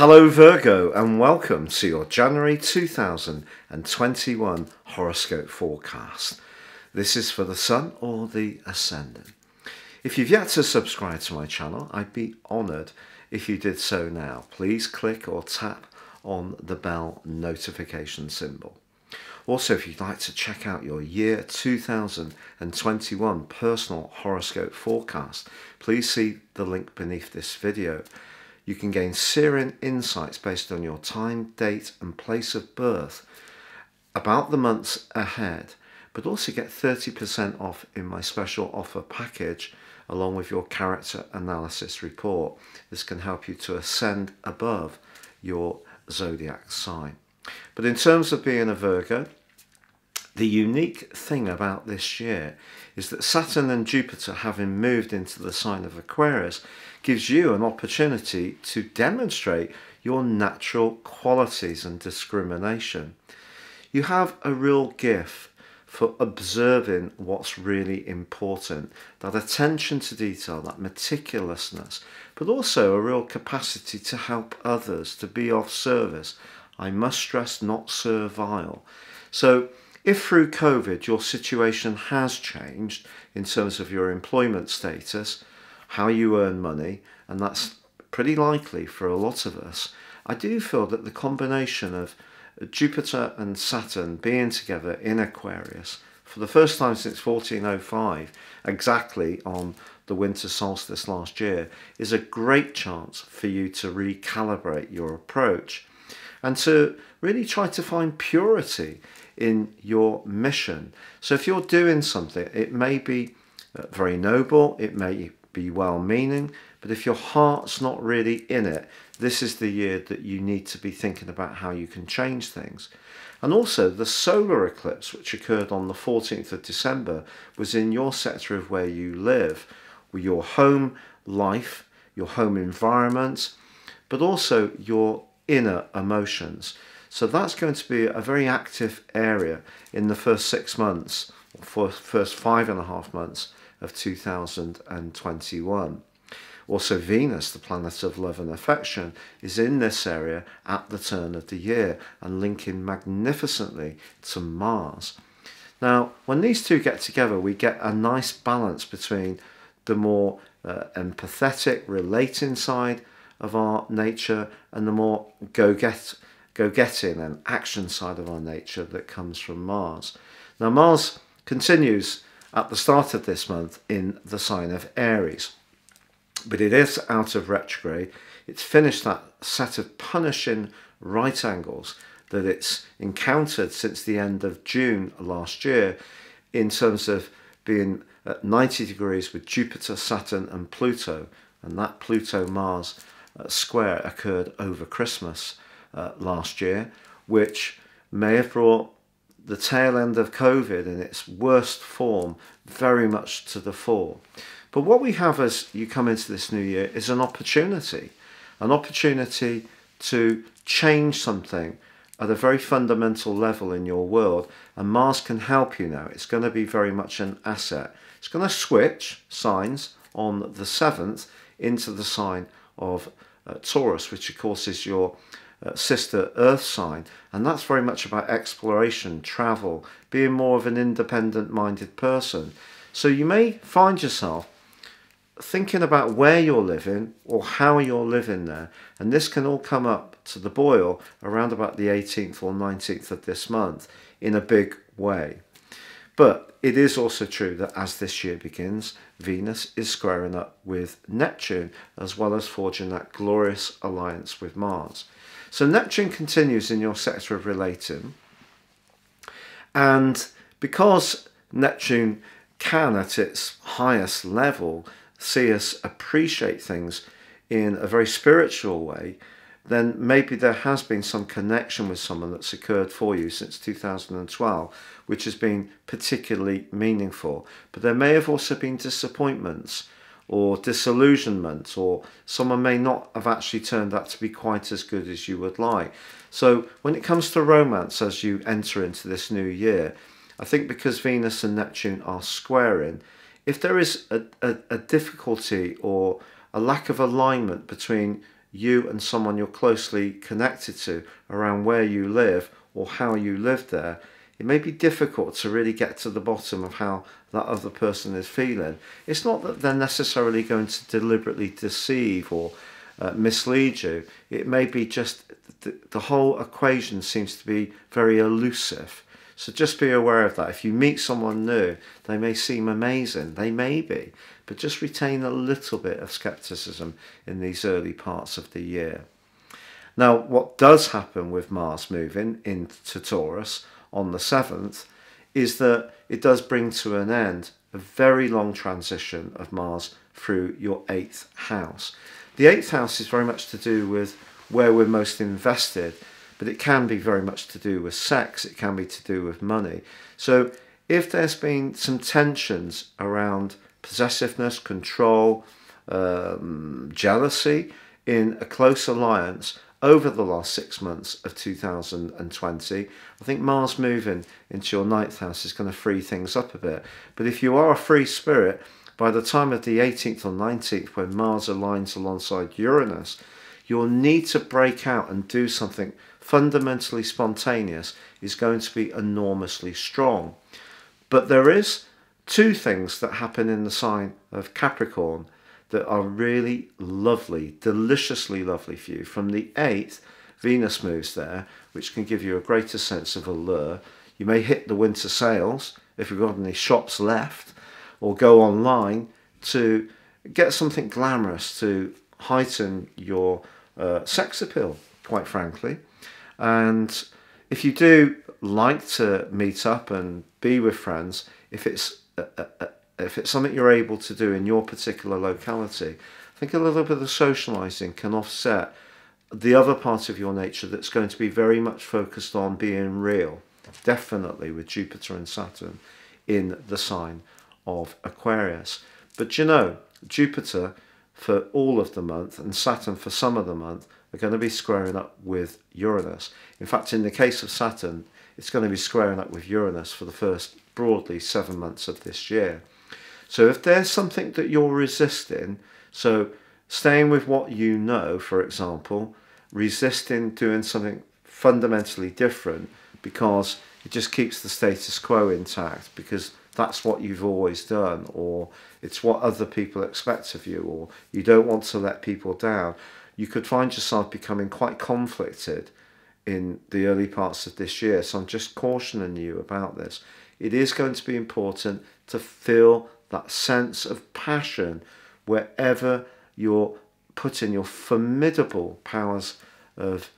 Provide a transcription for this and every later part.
Hello Virgo, and welcome to your January 2021 horoscope forecast. This is for the Sun or the Ascendant. If you've yet to subscribe to my channel, I'd be honoured if you did so now. Please click or tap on the bell notification symbol. Also, if you'd like to check out your year 2021 personal horoscope forecast, please see the link beneath this video. You can gain searing insights based on your time, date and place of birth about the months ahead, but also get 30% off in my special offer package along with your character analysis report. This can help you to ascend above your zodiac sign. But in terms of being a Virgo, the unique thing about this year is that Saturn and Jupiter, having moved into the sign of Aquarius, gives you an opportunity to demonstrate your natural qualities and discrimination. You have a real gift for observing what's really important, that attention to detail, that meticulousness, but also a real capacity to help others, to be of service. I must stress, not servile. So if through COVID your situation has changed in terms of your employment status, how you earn money, and that's pretty likely for a lot of us, I do feel that the combination of Jupiter and Saturn being together in Aquarius for the first time since 1405, exactly on the winter solstice last year, is a great chance for you to recalibrate your approach and to really try to find purity in your mission. So if you're doing something, it may be very noble, it may be well-meaning, but if your heart's not really in it, this is the year that you need to be thinking about how you can change things. And also the solar eclipse, which occurred on the 14th of December, was in your sector of where you live, with your home life, your home environment, but also your inner emotions. So that's going to be a very active area in the first 6 months, or first 5.5 months of 2021. Also Venus, the planet of love and affection, is in this area at the turn of the year and linking magnificently to Mars. Now, when these two get together, we get a nice balance between the more empathetic, relating side of our nature and the more go-getting and action side of our nature that comes from Mars. Now, Mars continues at the start of this month in the sign of Aries, but it is out of retrograde. It's finished that set of punishing right angles that it's encountered since the end of June last year, in terms of being at 90 degrees with Jupiter, Saturn and Pluto, and that Pluto-Mars square occurred over Christmas last year, which may have brought the tail end of COVID in its worst form very much to the fore. But what we have as you come into this new year is an opportunity to change something at a very fundamental level in your world, and Mars can help you now. It's going to be very much an asset. It's going to switch signs on the 7th into the sign of Taurus, which of course is your sister Earth sign, and that's very much about exploration, travel, being more of an independent-minded person. So you may find yourself thinking about where you're living or how you're living there, and this can all come up to the boil around about the 18th or 19th of this month in a big way. But it is also true that as this year begins, Venus is squaring up with Neptune, as well as forging that glorious alliance with Mars. So Neptune continues in your sector of relating, and because Neptune can at its highest level see us appreciate things in a very spiritual way, then maybe there has been some connection with someone that's occurred for you since 2012, which has been particularly meaningful. But there may have also been disappointments or disillusionment, or someone may not have actually turned out to be quite as good as you would like. So when it comes to romance as you enter into this new year, I think because Venus and Neptune are squaring, if there is a difficulty or a lack of alignment between you and someone you're closely connected to around where you live or how you live there, it may be difficult to really get to the bottom of how that other person is feeling. It's not that they're necessarily going to deliberately deceive or mislead you. It may be just the whole equation seems to be very elusive. So just be aware of that. If you meet someone new, they may seem amazing. They may be. But just retain a little bit of skepticism in these early parts of the year. Now, what does happen with Mars moving into Taurus on the 7th is that it does bring to an end a very long transition of Mars through your 8th house. The 8th house is very much to do with where we're most invested, but it can be very much to do with sex, it can be to do with money. So if there's been some tensions around possessiveness, control, jealousy in a close alliance over the last 6 months of 2020, I think Mars moving into your 9th house is going to free things up a bit. But if you are a free spirit, by the time of the 18th or 19th, when Mars aligns alongside Uranus, you'll need to break out and do something fundamentally spontaneous is going to be enormously strong. But there is two things that happen in the sign of Capricorn that are really lovely, deliciously lovely for you. From the 8th, Venus moves there, which can give you a greater sense of allure. You may hit the winter sales if you've got any shops left, or go online to get something glamorous to heighten your sex appeal, quite frankly. And if you do like to meet up and be with friends, if it's something you're able to do in your particular locality, I think a little bit of socialising can offset the other part of your nature that's going to be very much focused on being real, definitely with Jupiter and Saturn in the sign of Aquarius. But you know, Jupiter for all of the month and Saturn for some of the month are going to be squaring up with Uranus. In fact, in the case of Saturn, it's going to be squaring up with Uranus for the first broadly 7 months of this year. So if there's something that you're resisting, so staying with what you know, for example, resisting doing something fundamentally different because it just keeps the status quo intact because that's what you've always done, or it's what other people expect of you, or you don't want to let people down, you could find yourself becoming quite conflicted in the early parts of this year. So I'm just cautioning you about this. It is going to be important to feel that sense of passion wherever you're putting your formidable powers of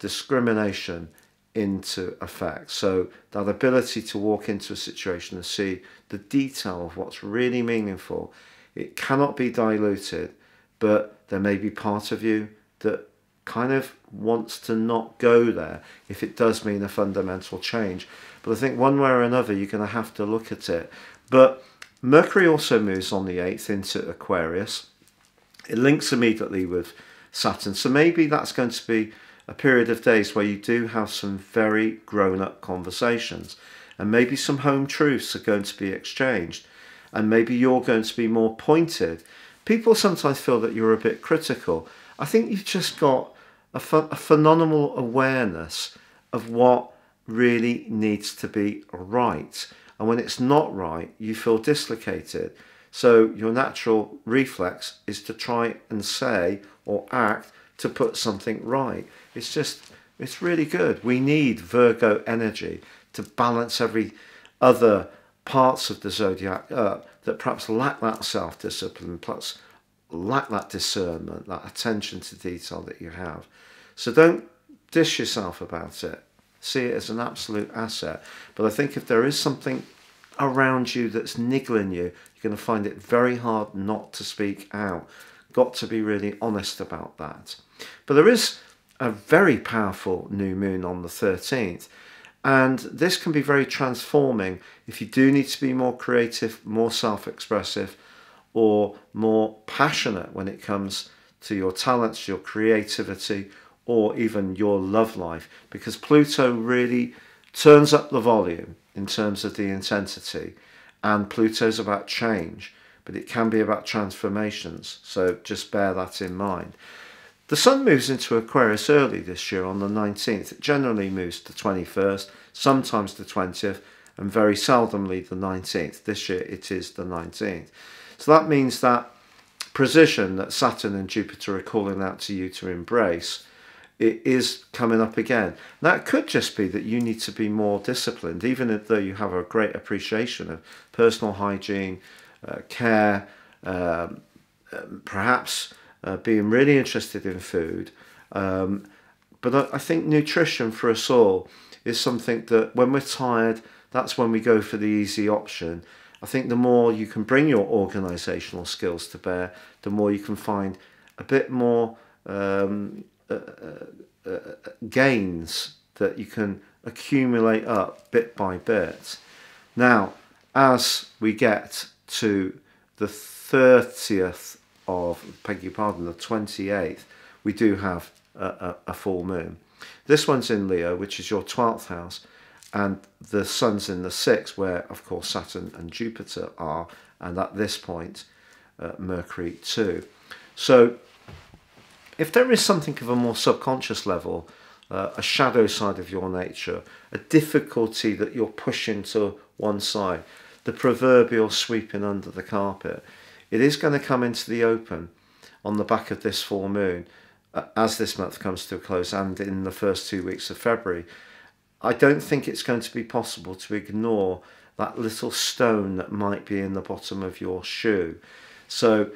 discrimination into effect. So that ability to walk into a situation and see the detail of what's really meaningful, it cannot be diluted, but there may be part of you that kind of wants to not go there if it does mean a fundamental change. But I think one way or another you're going to have to look at it. But Mercury also moves on the 8th into Aquarius. It links immediately with Saturn, so maybe that's going to be a period of days where you do have some very grown-up conversations, and maybe some home truths are going to be exchanged, and maybe you're going to be more pointed. People sometimes feel that you're a bit critical. I think you've just got a phenomenal awareness of what really needs to be right, and when it's not right, you feel dislocated. So your natural reflex is to try and say or act to put something right. It's really good. We need Virgo energy to balance every other parts of the zodiac that perhaps lack that self-discipline, perhaps lack that discernment, that attention to detail that you have. So don't dish yourself about it. See it as an absolute asset. But I think if there is something around you that's niggling you, you're going to find it very hard not to speak out. Got to be really honest about that. But there is a very powerful new moon on the 13th, and this can be very transforming if you do need to be more creative, more self-expressive, or more passionate when it comes to your talents, your creativity, or even your love life, because Pluto really turns up the volume in terms of the intensity, and Pluto's about change. but it can be about transformations. So just bear that in mind. The Sun moves into Aquarius early this year on the 19th. It generally moves the 21st, sometimes the 20th, and very seldomly the 19th. This year it is the 19th. So that means that precision that Saturn and Jupiter are calling out to you to embrace, it is coming up again. Now, it could just be that you need to be more disciplined, even though you have a great appreciation of personal hygiene, care, perhaps being really interested in food. But I think nutrition for us all is something that when we're tired, that's when we go for the easy option. I think the more you can bring your organisational skills to bear, the more you can find a bit more gains that you can accumulate up bit by bit. Now, as we get to the 30th of, beg your pardon, the 28th, we do have a full moon. This one's in Leo, which is your 12th house, and the Sun's in the 6th, where, of course, Saturn and Jupiter are, and at this point, Mercury too. So, if there is something of a more subconscious level, a shadow side of your nature, a difficulty that you're pushing to one side, the proverbial sweeping under the carpet, it is going to come into the open on the back of this full moon as this month comes to a close and in the first 2 weeks of February. I don't think it's going to be possible to ignore that little stone that might be in the bottom of your shoe. So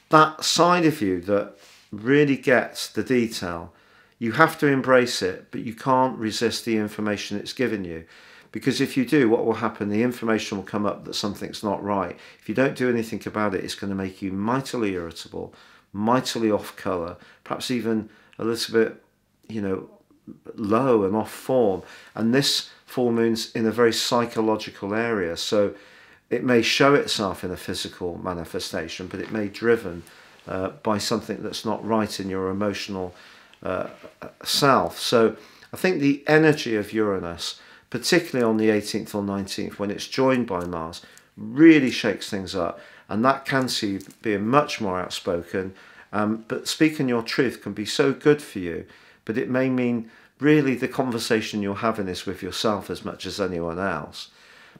that side of you that really gets the detail, you have to embrace it, but you can't resist the information it's given you. Because if you do, what will happen? The information will come up that something's not right. If you don't do anything about it, it's going to make you mightily irritable, mightily off colour, perhaps even a little bit, low and off form. And this full moon's in a very psychological area, so it may show itself in a physical manifestation, but it may be driven by something that's not right in your emotional self. So I think the energy of Uranus, particularly on the 18th or 19th, when it's joined by Mars, really shakes things up. And that can see you being much more outspoken. But speaking your truth can be so good for you, but it may mean really the conversation you're having is with yourself as much as anyone else.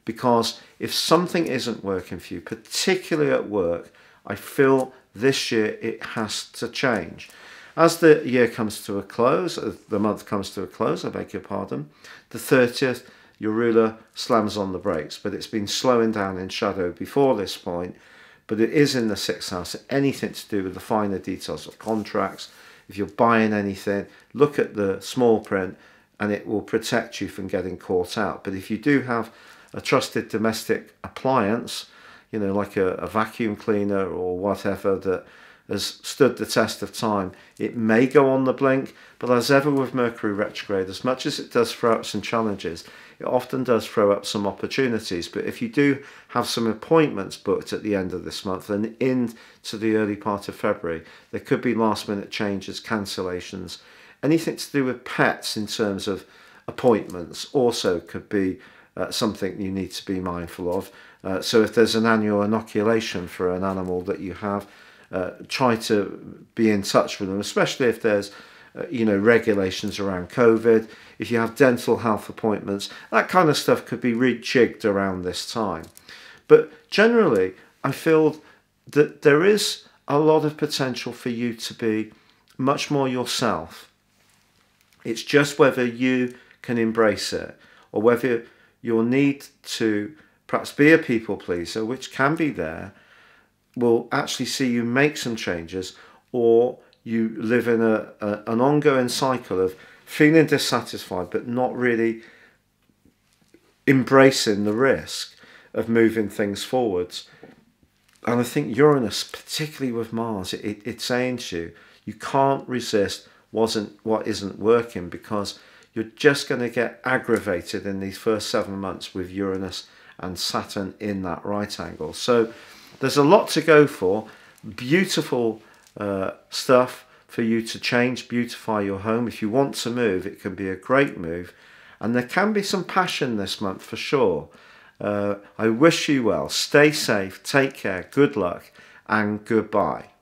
Because if something isn't working for you, particularly at work, I feel this year it has to change. As the year comes to a close, the month comes to a close, I beg your pardon, the 30th, your ruler slams on the brakes, but it's been slowing down in shadow before this point, but it is in the 6th house. Anything to do with the finer details of contracts, if you're buying anything, look at the small print and it will protect you from getting caught out. But if you do have a trusted domestic appliance, like a vacuum cleaner or whatever that has stood the test of time, it may go on the blink, but as ever with Mercury retrograde, as much as it does throw up some challenges, it often does throw up some opportunities. But if you do have some appointments booked at the end of this month and into the early part of February, there could be last minute changes, cancellations. Anything to do with pets in terms of appointments also could be something you need to be mindful of. So if there's an annual inoculation for an animal that you have, try to be in touch with them, especially if there's regulations around COVID. If you have dental health appointments, that kind of stuff could be rejigged around this time. But generally, I feel that there is a lot of potential for you to be much more yourself. It's just whether you can embrace it, or whether your need to perhaps be a people pleaser, which can be there, will actually see you make some changes, or you live in an ongoing cycle of feeling dissatisfied but not really embracing the risk of moving things forwards. And I think Uranus, particularly with Mars, it's saying to you can't resist what isn't working, because you're just going to get aggravated in these first 7 months with Uranus and Saturn in that right angle. So there's a lot to go for. Beautiful stuff for you to change, beautify your home. If you want to move, it can be a great move. And there can be some passion this month for sure. I wish you well. Stay safe, take care, good luck, and goodbye.